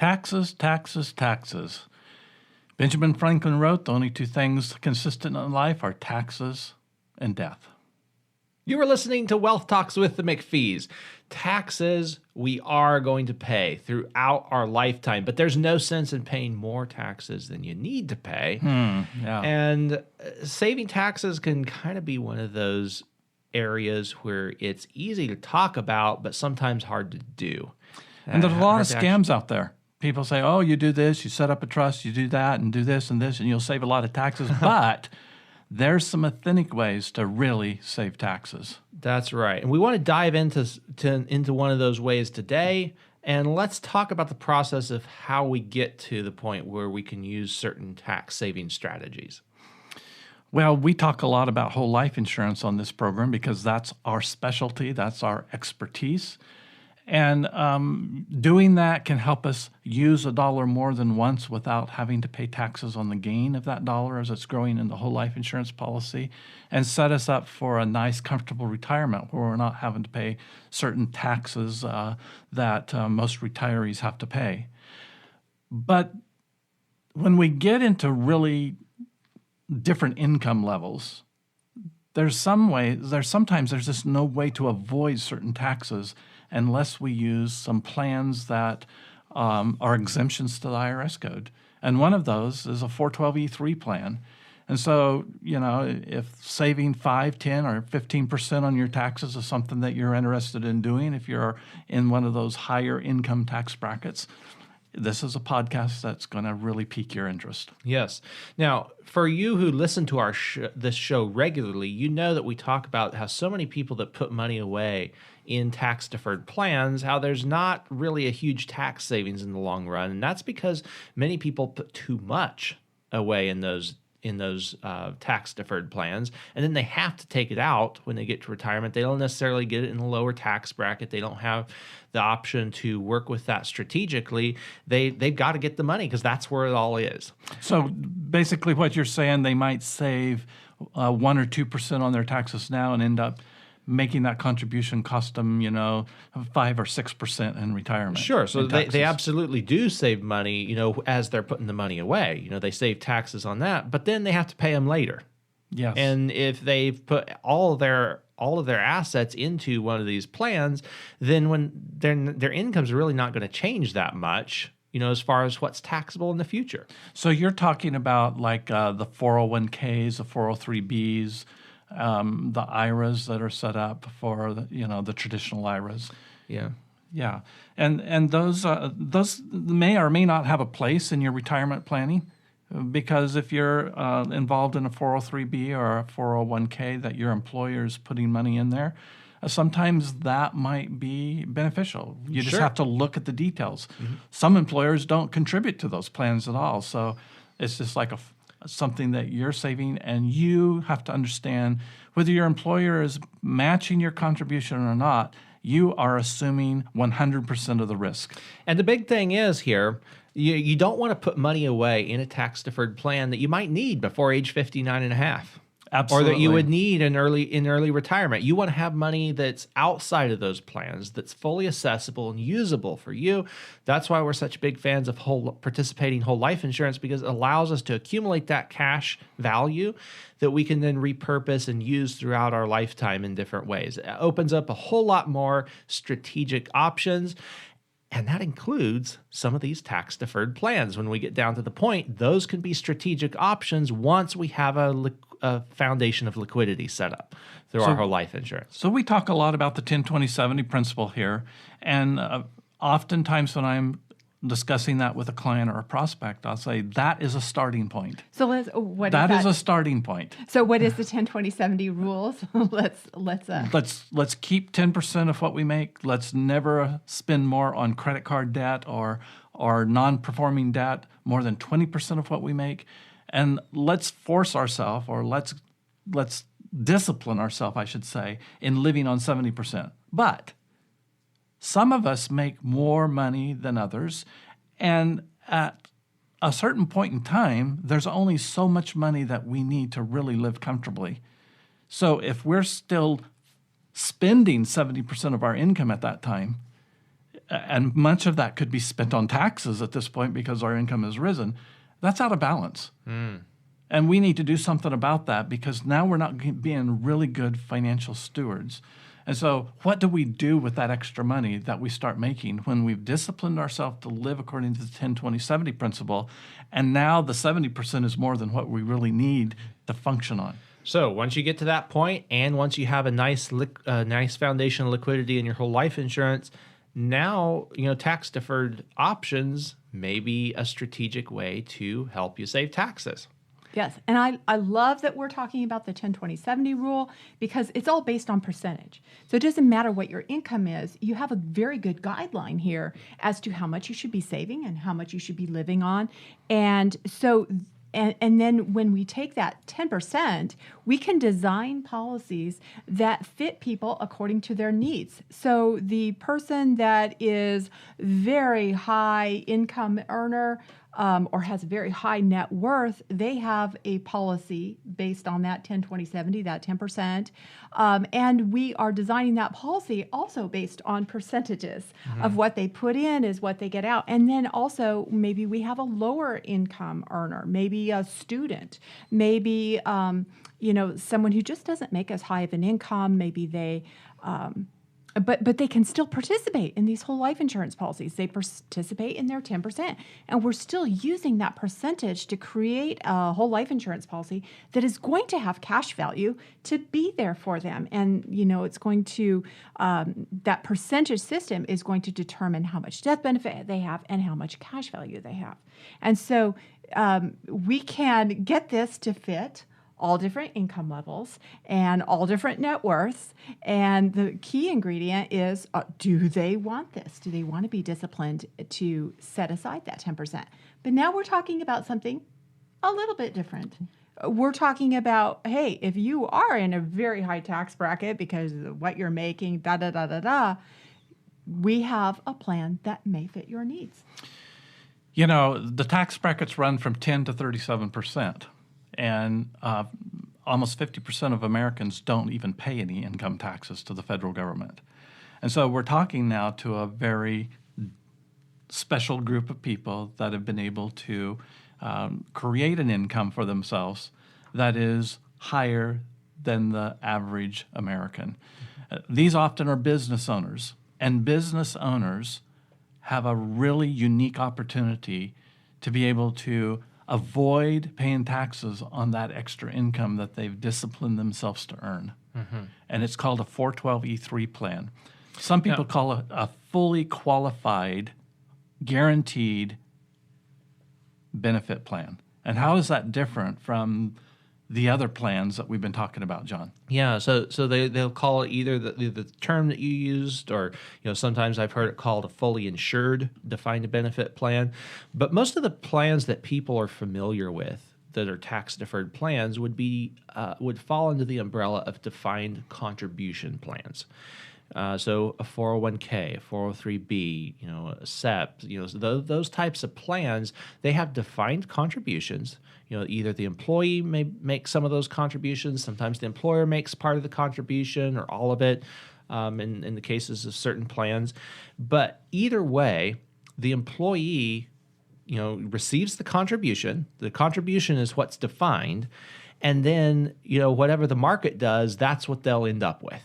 Taxes, taxes, taxes. Benjamin Franklin wrote, the only two things consistent in life are taxes and death. You were listening to Wealth Talks with the McPhees. Taxes we are going to pay throughout our lifetime, but there's no sense in paying more taxes than you need to pay. Yeah. And saving taxes can kind of be one of those areas where it's easy to talk about, but sometimes hard to do. And there's a lot of scams out there. People say, oh, you do this, you set up a trust, you do that, and do this and this, and you'll save a lot of taxes. But there's some authentic ways to really save taxes. That's right. And we want to dive into one of those ways today. And let's talk about the process of how we get to the point where we can use certain tax saving strategies. Well, we talk a lot about whole life insurance on this program because that's our specialty, that's our expertise. And doing that can help us use a dollar more than once without having to pay taxes on the gain of that dollar as it's growing in the whole life insurance policy, and set us up for a nice, comfortable retirement where we're not having to pay certain taxes that most retirees have to pay. But when we get into really different income levels, sometimes there's just no way to avoid certain taxes unless we use some plans that are exemptions to the IRS code. And one of those is a 412E3 plan. And so, if saving 5, 10, or 15% on your taxes is something that you're interested in doing, if you're in one of those higher income tax brackets, this is a podcast that's going to really pique your interest. Yes. Now, for you who listen to this show regularly, you know that we talk about how so many people that put money away in tax-deferred plans, how there's not really a huge tax savings in the long run. And that's because many people put too much away in those tax-deferred plans, and then they have to take it out when they get to retirement. They don't necessarily get it in a lower tax bracket. They don't have the option to work with that strategically. They've got to get the money because that's where it all is. So basically what you're saying, they might save 1 or 2% on their taxes now and end up making that contribution cost them, 5 or 6% in retirement. Sure. So they absolutely do save money, as they're putting the money away. They save taxes on that, but then they have to pay them later. Yes. And if they've put all of their assets into one of these plans, then when their income's really not going to change that much, as far as what's taxable in the future. So you're talking about like the 401ks, the 403bs, the IRAs that are set up for the traditional IRAs. Yeah, and those may or may not have a place in your retirement planning, because if you're involved in a 403b or a 401k that your employer is putting money in there, sometimes that might be beneficial. You just have to look at the details. Mm-hmm. Some employers don't contribute to those plans at all, so it's just like something that you're saving, and you have to understand whether your employer is matching your contribution or not. You are assuming 100% of the risk. And the big thing is here, you don't want to put money away in a tax-deferred plan that you might need before age 59 and a half. Absolutely. Or that you would need in early retirement. You want to have money that's outside of those plans, that's fully accessible and usable for you. That's why we're such big fans of participating whole life insurance, because it allows us to accumulate that cash value that we can then repurpose and use throughout our lifetime in different ways. It opens up a whole lot more strategic options. And that includes some of these tax-deferred plans. When we get down to the point, those can be strategic options once we have a foundation of liquidity set up through our whole life insurance. So we talk a lot about the 10-20-70 principle here. And oftentimes when I'm discussing that with a client or a prospect, I'll say that is a starting point. So that is a starting point. So what is the 10-20-70 rules? Let's keep 10% of what we make. Let's never spend more on credit card debt or non-performing debt, more than 20% of what we make. And let's force ourselves, or let's discipline ourselves, I should say, in living on 70%. But some of us make more money than others, and at a certain point in time, there's only so much money that we need to really live comfortably. So if we're still spending 70% of our income at that time, and much of that could be spent on taxes at this point because our income has risen, that's out of balance. And we need to do something about that because now we're not being really good financial stewards. And so what do we do with that extra money that we start making when we've disciplined ourselves to live according to the 10-20-70 principle, and now the 70% is more than what we really need to function on? So once you get to that point, and once you have a nice foundation of liquidity in your whole life insurance, now, tax-deferred options may be a strategic way to help you save taxes. Yes, and I love that we're talking about the 10-20-70 rule because it's all based on percentage. So it doesn't matter what your income is. You have a very good guideline here as to how much you should be saving and how much you should be living on. And so, and then when we take that 10%, we can design policies that fit people according to their needs. So the person that is very high income earner, or has a very high net worth, they have a policy based on that 10-20-70, that 10%. And we are designing that policy also based on percentages of what they put in is what they get out. And then also maybe we have a lower income earner, maybe a student, maybe someone who just doesn't make as high of an income. Maybe they But they can still participate in these whole life insurance policies. They participate in their 10%. And we're still using that percentage to create a whole life insurance policy that is going to have cash value to be there for them. And, it's going to, that percentage system is going to determine how much death benefit they have and how much cash value they have. And so we can get this to fit all different income levels and all different net worths. And the key ingredient is, do they want this? Do they want to be disciplined to set aside that 10%? But now we're talking about something a little bit different. We're talking about, hey, if you are in a very high tax bracket because of what you're making, we have a plan that may fit your needs. The tax brackets run from 10 to 37%. And almost 50% of Americans don't even pay any income taxes to the federal government. And so we're talking now to a very special group of people that have been able to create an income for themselves that is higher than the average American. These often are business owners, and business owners have a really unique opportunity to be able to avoid paying taxes on that extra income that they've disciplined themselves to earn. And it's called a 412(e)(3) plan. Some people call it a fully qualified, guaranteed benefit plan. And how is that different from the other plans that we've been talking about, John? Yeah, so they'll call it either the term that you used, or sometimes I've heard it called a fully insured defined benefit plan. But most of the plans that people are familiar with that are tax deferred plans would fall into the umbrella of defined contribution plans. So a 401k, a 403b, a SEP, those types of plans, they have defined contributions. Either the employee may make some of those contributions, sometimes the employer makes part of the contribution or all of it in the cases of certain plans. But either way, the employee, receives the contribution. The contribution is what's defined. And then, whatever the market does, that's what they'll end up with.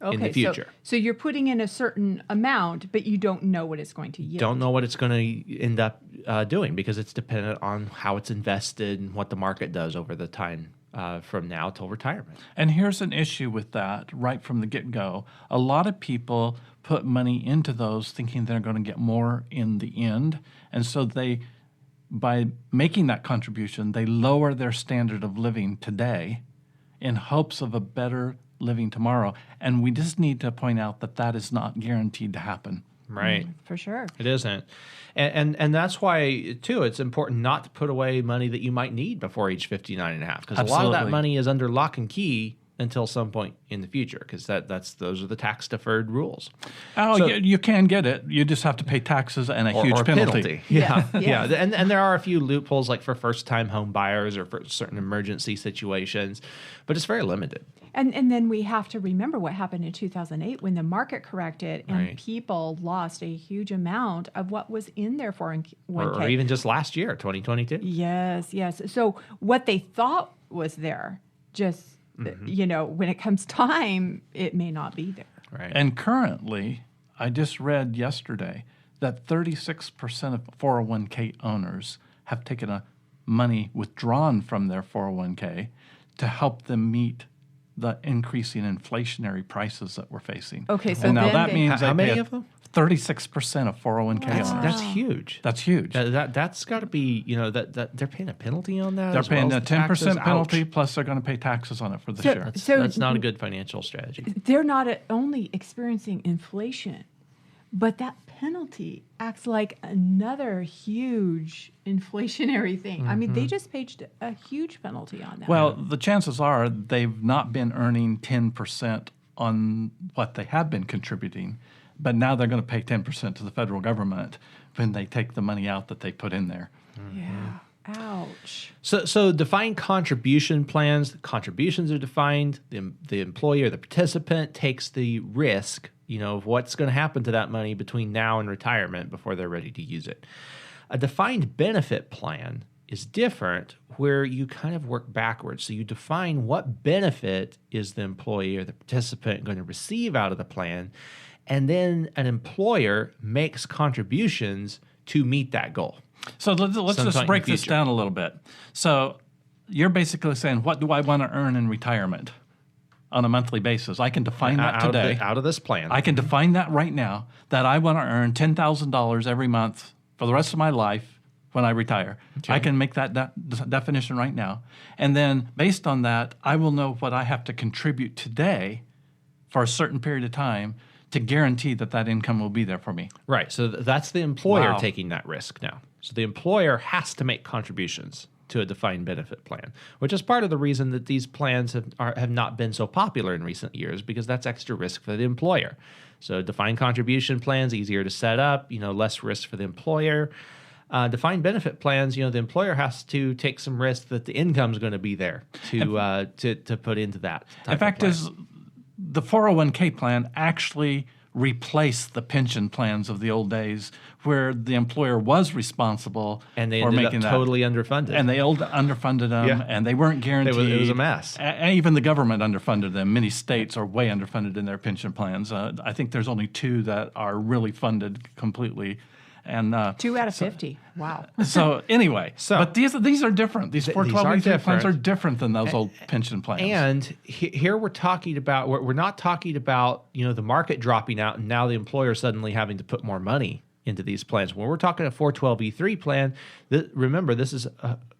In the future. So you're putting in a certain amount, but you don't know what it's going to yield. Don't know what it's going to end up doing because it's dependent on how it's invested and what the market does over the time from now till retirement. And here's an issue with that right from the get-go. A lot of people put money into those thinking they're going to get more in the end. And so by making that contribution, they lower their standard of living today in hopes of a better living tomorrow. And we just need to point out that is not guaranteed to happen. Right. For sure. It isn't. And that's why, too, it's important not to put away money that you might need before age 59 and a half. Because a lot of that money is under lock and key until some point in the future, because those are the tax deferred rules. Oh, so, you can get it. You just have to pay taxes and a huge penalty. Yeah, yeah. And there are a few loopholes, like for first time home buyers or for certain emergency situations, but it's very limited. And then we have to remember what happened in 2008 when the market corrected and people lost a huge amount of what was in their 401k. Or even just last year, 2022. Yes. So what they thought was there, just, when it comes time, it may not be there. Right. And currently, I just read yesterday that 36% of 401k owners have taken money withdrawn from their 401k to help them meet the increasing inflationary prices that we're facing. Okay, so and now that means how many of them? 36% of 401k owners. That's huge. That's huge. That's got to be, that they're paying a penalty on that. They're paying a 10% penalty, plus they're going to pay taxes on it for this year. That's not a good financial strategy. They're not only experiencing inflation, but that penalty acts like another huge inflationary thing. I mean, they just paid a huge penalty on that. Well, the chances are they've not been earning 10% on what they have been contributing, but now they're going to pay 10% to the federal government when they take the money out that they put in there. Yeah. Ouch. So defined contribution plans, contributions are defined. The employee or the participant takes the risk, of what's going to happen to that money between now and retirement before they're ready to use it. A defined benefit plan is different, where you kind of work backwards. So you define what benefit is the employee or the participant going to receive out of the plan, and then an employer makes contributions to meet that goal. So let's just break this down a little bit. So you're basically saying, what do I want to earn in retirement on a monthly basis? I can define that today. Out of this plan. I can define that right now, that I want to earn $10,000 every month for the rest of my life when I retire. Okay. I can make that definition right now. And then based on that, I will know what I have to contribute today for a certain period of time to guarantee that income will be there for me. Right. So that's the employer taking that risk now. So the employer has to make contributions to a defined benefit plan, which is part of the reason that these plans have not been so popular in recent years, because that's extra risk for the employer. So defined contribution plans, easier to set up, less risk for the employer. Defined benefit plans, the employer has to take some risk that the income is going to be there to put into that. In fact, is the 401k plan actually replaced the pension plans of the old days, where the employer was responsible and they for ended making up totally underfunded. And they underfunded them, and they weren't guaranteed. It was a mess. And even the government underfunded them. Many states are way underfunded in their pension plans. I think there's only 2 that are really funded completely. And 2 out of 50. Wow. So anyway, but these are different. These 412 plans are different than those old pension plans. And here we're talking about, we're not talking about, the market dropping out and now the employer suddenly having to put more money into these plans. When we're talking a 412(b)(3 plan, remember, this is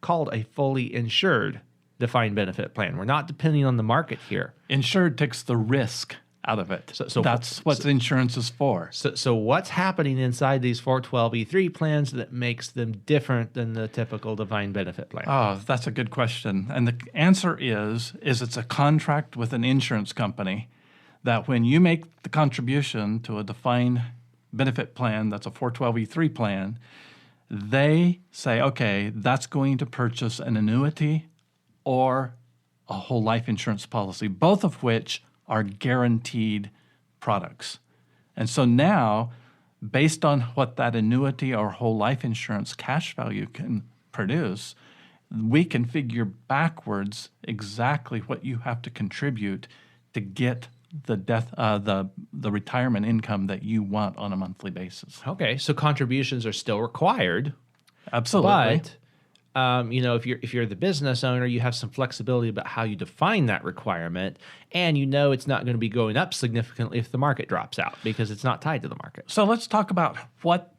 called a fully insured defined benefit plan. We're not depending on the market here. Insured takes the risk out of it. So that's what insurance is for. So what's happening inside these 412(b)(3 plans that makes them different than the typical defined benefit plan? Oh, that's a good question. And the answer is it's a contract with an insurance company that when you make the contribution to a defined benefit plan that's a 412(b)(3 plan, they say, okay, that's going to purchase an annuity or a whole life insurance policy, both of which are guaranteed products. And so now, based on what that annuity or whole life insurance cash value can produce, we can figure backwards exactly what you have to contribute to get the retirement income that you want on a monthly basis. Okay, so contributions are still required. Absolutely. But if you're the business owner, you have some flexibility about how you define that requirement, and it's not going to be going up significantly if the market drops out because it's not tied to the market. So let's talk about what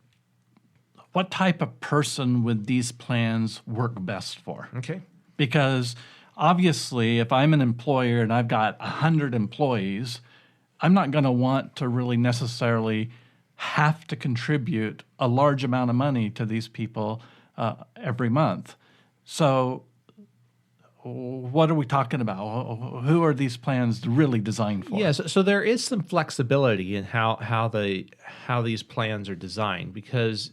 type of person would these plans work best for. Okay. Because obviously, if I'm an employer and I've got 100 employees, I'm not going to want to really necessarily have to contribute a large amount of money to these people every month. So what are we talking about? Who are these plans really designed for? Yeah, so there is some flexibility in how these plans are designed, because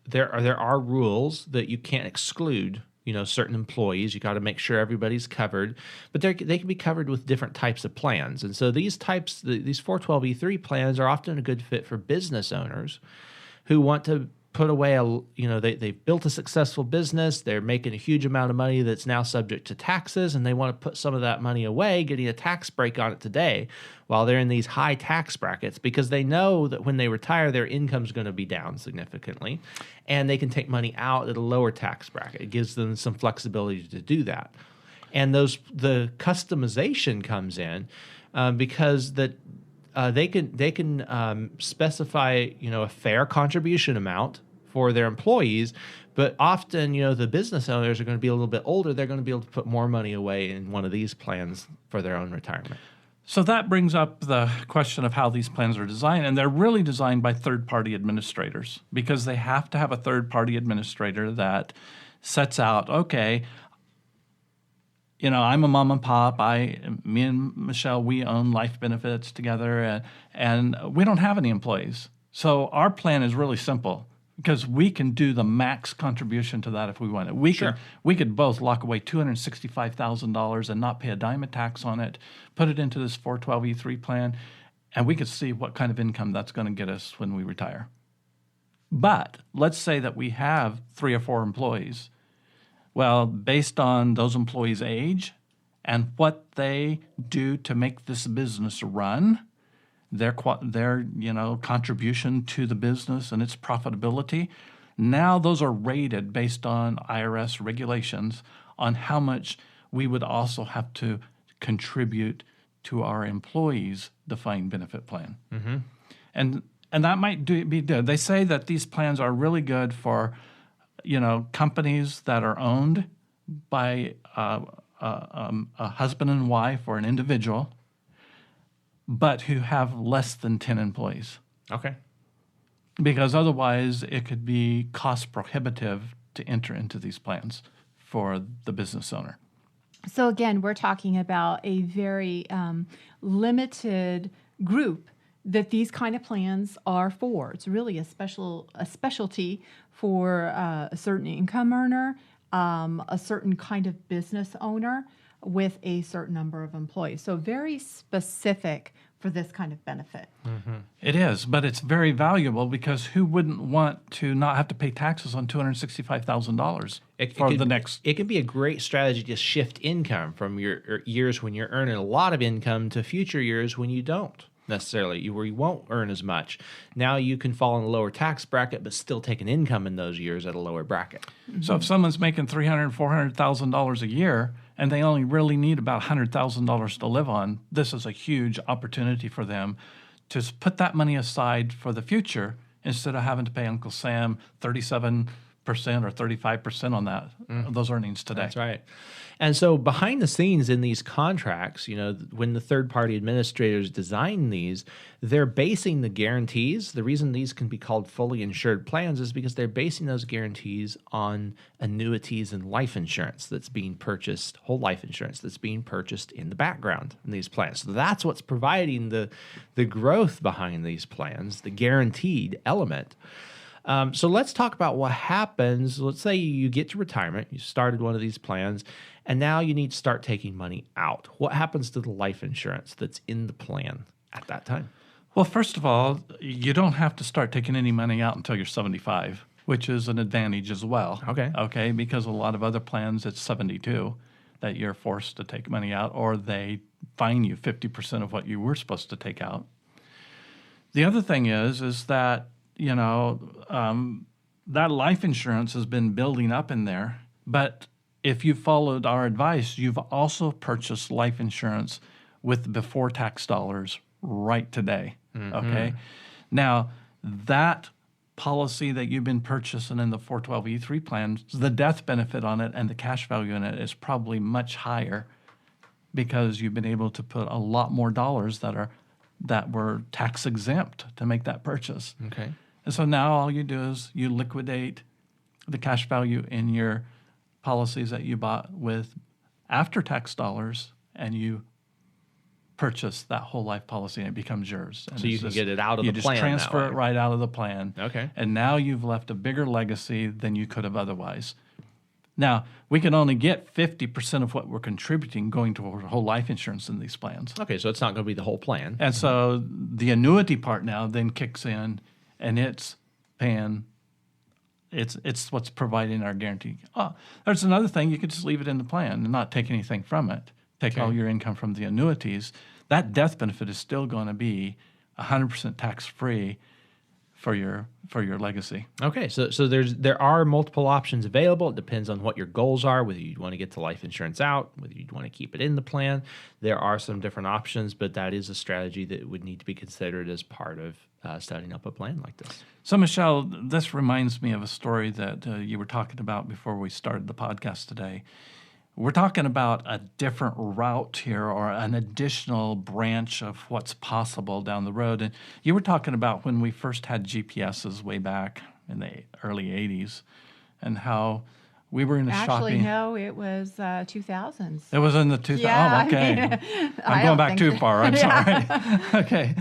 there are rules that you can't exclude. Certain employees, you got to make sure everybody's covered, but they can be covered with different types of plans. And so these 412(b)(3) plans are often a good fit for business owners who want to put away they've built a successful business, they're making a huge amount of money that's now subject to taxes, and they want to put some of that money away, getting a tax break on it today while they're in these high tax brackets, because they know that when they retire, their income's going to be down significantly, and they can take money out at a lower tax bracket. It gives them some flexibility to do that. And the customization comes in because they can specify a fair contribution amount for their employees, but often the business owners are going to be a little bit older. They're going to be able to put more money away in one of these plans for their own retirement. So that brings up the question of how these plans are designed, and they're really designed by third-party administrators, because they have to have a third-party administrator that sets out, okay, I'm a mom and pop. Me and Michelle, we own life benefits together, and we don't have any employees. So our plan is really simple, because we can do the max contribution to that if we want it. We could both lock away $265,000 and not pay a dime of tax on it, put it into this 412(e)(3) plan, and we could see what kind of income that's going to get us when we retire. But let's say that we have 3 or 4 employees. Well, based on those employees' age and what they do to make this business run, their contribution to the business and its profitability, now those are rated based on IRS regulations on how much we would also have to contribute to our employees' defined benefit plan. Mm-hmm. And that might be good. They say that these plans are really good for companies that are owned by a husband and wife or an individual, but who have less than 10 employees. Okay. Because otherwise it could be cost prohibitive to enter into these plans for the business owner. So again, we're talking about a very limited group that these kind of plans are for. It's really a specialty for a certain income earner, a certain kind of business owner with a certain number of employees. So very specific for this kind of benefit. Mm-hmm. It is, but it's very valuable, because who wouldn't want to not have to pay taxes on $265,000 for the next? It can be a great strategy to shift income from your years when you're earning a lot of income to future years when you don't necessarily, where you won't earn as much. Now you can fall in a lower tax bracket, but still take an income in those years at a lower bracket. Mm-hmm. So if someone's making $300,000, $400,000 a year, and they only really need about $100,000 to live on, this is a huge opportunity for them to put that money aside for the future instead of having to pay Uncle Sam 37% or 35% on that those earnings today. That's right. And so behind the scenes in these contracts, when the third-party administrators design these, they're basing the guarantees. The reason these can be called fully insured plans is because they're basing those guarantees on annuities and life insurance that's being purchased, whole life insurance that's being purchased in the background in these plans. So that's what's providing the growth behind these plans, the guaranteed element. So let's talk about what happens. Let's say you get to retirement, you started one of these plans, and now you need to start taking money out. What happens to the life insurance that's in the plan at that time? Well, first of all, you don't have to start taking any money out until you're 75, which is an advantage as well. Okay, because a lot of other plans, it's 72 that you're forced to take money out, or they fine you 50% of what you were supposed to take out. The other thing is that that life insurance has been building up in there. But if you followed our advice, you've also purchased life insurance with before tax dollars right today. Mm-hmm. Okay. Now, that policy that you've been purchasing in the 412(e)(3) plan, the death benefit on it and the cash value in it is probably much higher, because you've been able to put a lot more dollars that were tax exempt to make that purchase. Okay. And so now all you do is you liquidate the cash value in your policies that you bought with after-tax dollars, and you purchase that whole life policy, and it becomes yours. And So you can get it out of the plan. You just transfer it right out of the plan. Okay. And now you've left a bigger legacy than you could have otherwise. Now, we can only get 50% of what we're contributing going to whole life insurance in these plans. Okay, so it's not going to be the whole plan. And so the annuity part now then kicks in, and it's paying, it's what's providing our guarantee. Oh, there's another thing. You could just leave it in the plan and not take anything from it. Take all your income from the annuities. That death benefit is still going to be 100% tax-free for your legacy. Okay, so there are multiple options available. It depends on what your goals are, whether you want to get the life insurance out, whether you want to keep it in the plan. There are some different options, but that is a strategy that would need to be considered as part of setting up a plan like this. So, Michelle, this reminds me of a story that you were talking about before we started the podcast today. We're talking about a different route here, or an additional branch of what's possible down the road. And you were talking about when we first had GPSs way back in the early 80s, and how we were in a Actually, shopping. no, it was 2000s. It was in the 2000s. Yeah, Oh, okay. I mean, I'm going back too far. I'm sorry. Okay.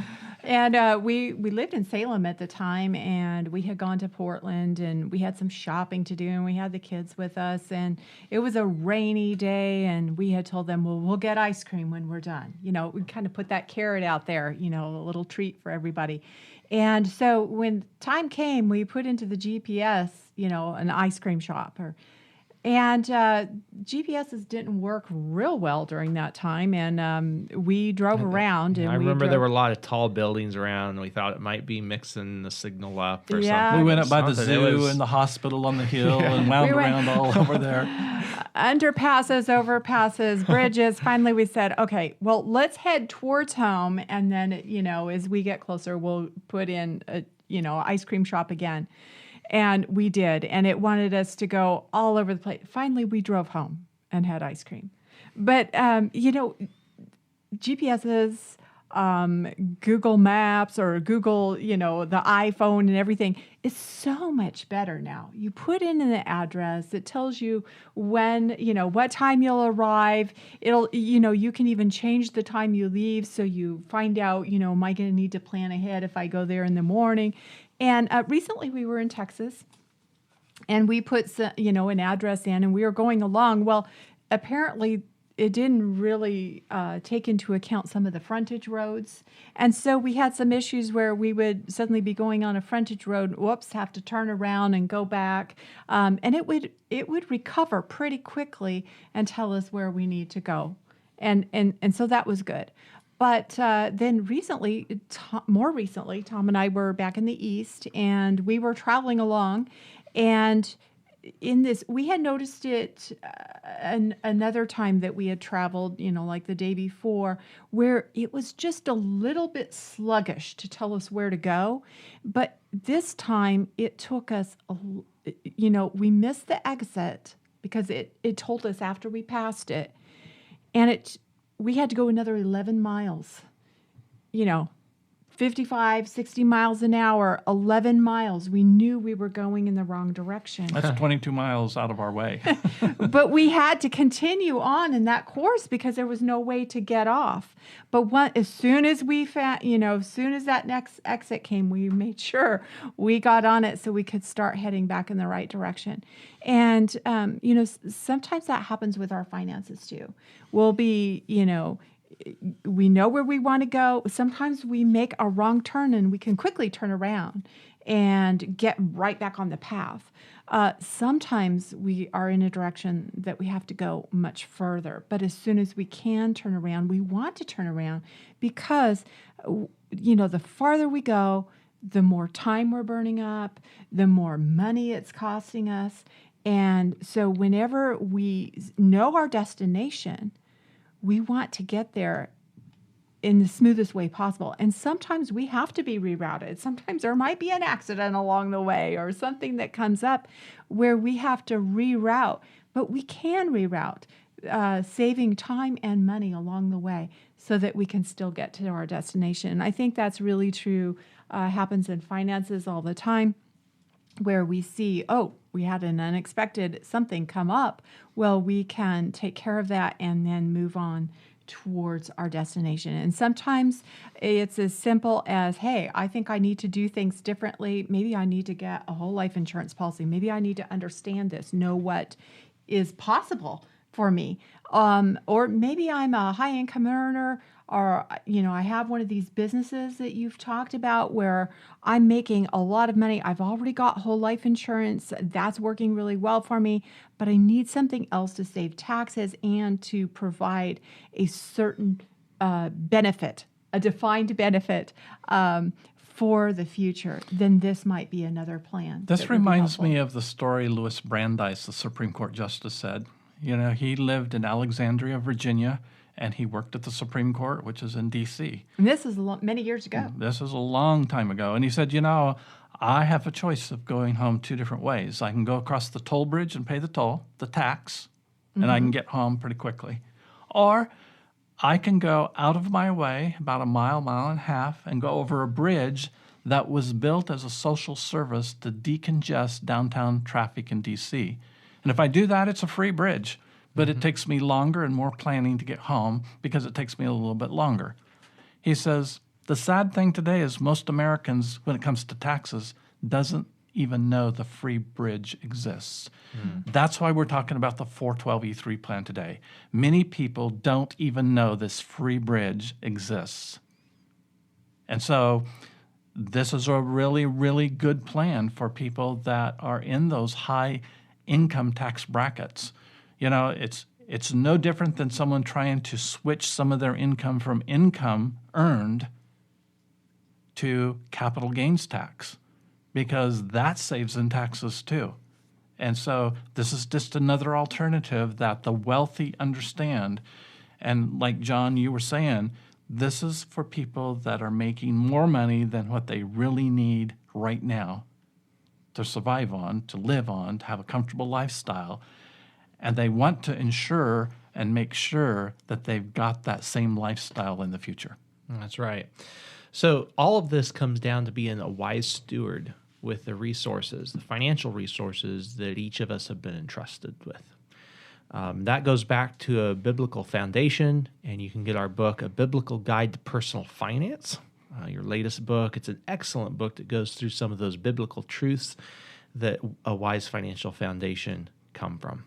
And we lived in Salem at the time, and we had gone to Portland, and we had some shopping to do, and we had the kids with us, and it was a rainy day, and we had told them, well, we'll get ice cream when we're done. You know, we kind of put that carrot out there, you know, a little treat for everybody. And so when time came, we put into the GPS, you know, an ice cream shop, and GPSs didn't work real well during that time, and we drove around. And I remember there were a lot of tall buildings around, and we thought it might be mixing the signal up or something. We went up by the zoo and the hospital on the hill and wound around all over there. Underpasses, overpasses, bridges. Finally, we said, okay, well, let's head towards home, and then, you know, as we get closer, we'll put in a, you know, ice cream shop again. And we did, and it wanted us to go all over the place. Finally, we drove home and had ice cream. But, you know, GPSs, Google Maps, or Google, you know, the iPhone and everything is so much better now. You put in an address, it tells you when, you know, what time you'll arrive. It'll, you know, you can even change the time you leave, so you find out, you know, am I going to need to plan ahead if I go there in the morning? And recently we were in Texas, and we put, you know, an address in, and we were going along. Well, apparently it didn't really take into account some of the frontage roads. And so we had some issues where we would suddenly be going on a frontage road, have to turn around and go back. And it would recover pretty quickly and tell us where we need to go. And so that was good. But then more recently, Tom and I were back in the East, and we were traveling along, and in this, we had noticed it another time that we had traveled, you know, like the day before, where it was just a little bit sluggish to tell us where to go. But this time it took us, you know, we missed the exit because it told us after we passed it, and we had to go another 11 miles, you know, 55, 60 miles an hour, 11 miles. We knew we were going in the wrong direction. That's 22 miles out of our way. But we had to continue on in that course because there was no way to get off. But as soon as we found, you know, as soon as that next exit came, we made sure we got on it so we could start heading back in the right direction. And, you know, sometimes that happens with our finances too. We'll be, you know, we know where we want to go. Sometimes we make a wrong turn, and we can quickly turn around and get right back on the path. Sometimes we are in a direction that we have to go much further. But as soon as we can turn around, we want to turn around because, you know, the farther we go, the more time we're burning up, the more money it's costing us. And so whenever we know our destination, we want to get there in the smoothest way possible. And sometimes we have to be rerouted. Sometimes there might be an accident along the way or something that comes up where we have to reroute. But we can reroute, saving time and money along the way so that we can still get to our destination. And I think that's really true, happens in finances all the time, where we see, oh, we had an unexpected something come up, well, we can take care of that and then move on towards our destination. And sometimes it's as simple as, hey, I think I need to do things differently. Maybe I need to get a whole life insurance policy. Maybe I need to understand this, know what is possible for me. Or maybe I'm a high income earner, or, I have one of these businesses that you've talked about where I'm making a lot of money. I've already got whole life insurance. That's working really well for me, but I need something else to save taxes and to provide a certain benefit, a defined benefit for the future. Then this might be another plan. This reminds me of the story Louis Brandeis, the Supreme Court Justice, said. He lived in Alexandria, Virginia, and he worked at the Supreme Court, which is in D.C. And this is many years ago. This is a long time ago. And he said, I have a choice of going home two different ways. I can go across the toll bridge and pay the toll, the tax, and I can get home pretty quickly. Or I can go out of my way, about a mile and a half, and go over a bridge that was built as a social service to decongest downtown traffic in D.C. And if I do that, it's a free bridge. But it takes me longer and more planning to get home because it takes me a little bit longer. He says, the sad thing today is most Americans, when it comes to taxes, doesn't even know the free bridge exists. That's why we're talking about the 412E3 plan today. Many people don't even know this free bridge exists. And so this is a really, really good plan for people that are in those high income tax brackets. It's no different than someone trying to switch some of their income from income earned to capital gains tax, because that saves in taxes too. And so this is just another alternative that the wealthy understand. And like John, you were saying, this is for people that are making more money than what they really need right now to survive on, to live on, to have a comfortable lifestyle. And they want to ensure and make sure that they've got that same lifestyle in the future. That's right. So all of this comes down to being a wise steward with the resources, the financial resources that each of us have been entrusted with. That goes back to a biblical foundation, and you can get our book, A Biblical Guide to Personal Finance, your latest book. It's an excellent book that goes through some of those biblical truths that a wise financial foundation come from.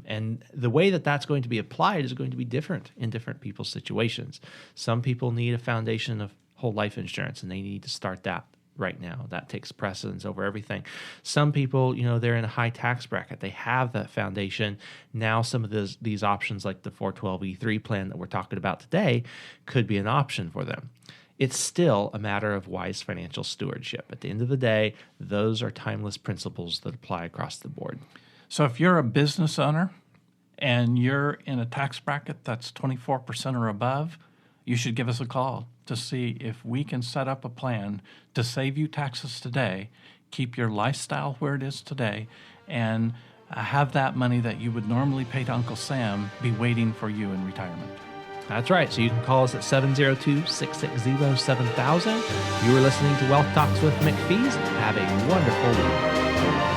And the way that that's going to be applied is going to be different in different people's situations. Some people need a foundation of whole life insurance, and they need to start that right now. That takes precedence over everything. Some people, they're in a high tax bracket. They have that foundation. Now some of these options like the 412E3 plan that we're talking about today could be an option for them. It's still a matter of wise financial stewardship. At the end of the day, those are timeless principles that apply across the board. So if you're a business owner and you're in a tax bracket that's 24% or above, you should give us a call to see if we can set up a plan to save you taxes today, keep your lifestyle where it is today, and have that money that you would normally pay to Uncle Sam be waiting for you in retirement. That's right. So you can call us at 702-660-7000. You are listening to Wealth Talks with McPhees. Have a wonderful week.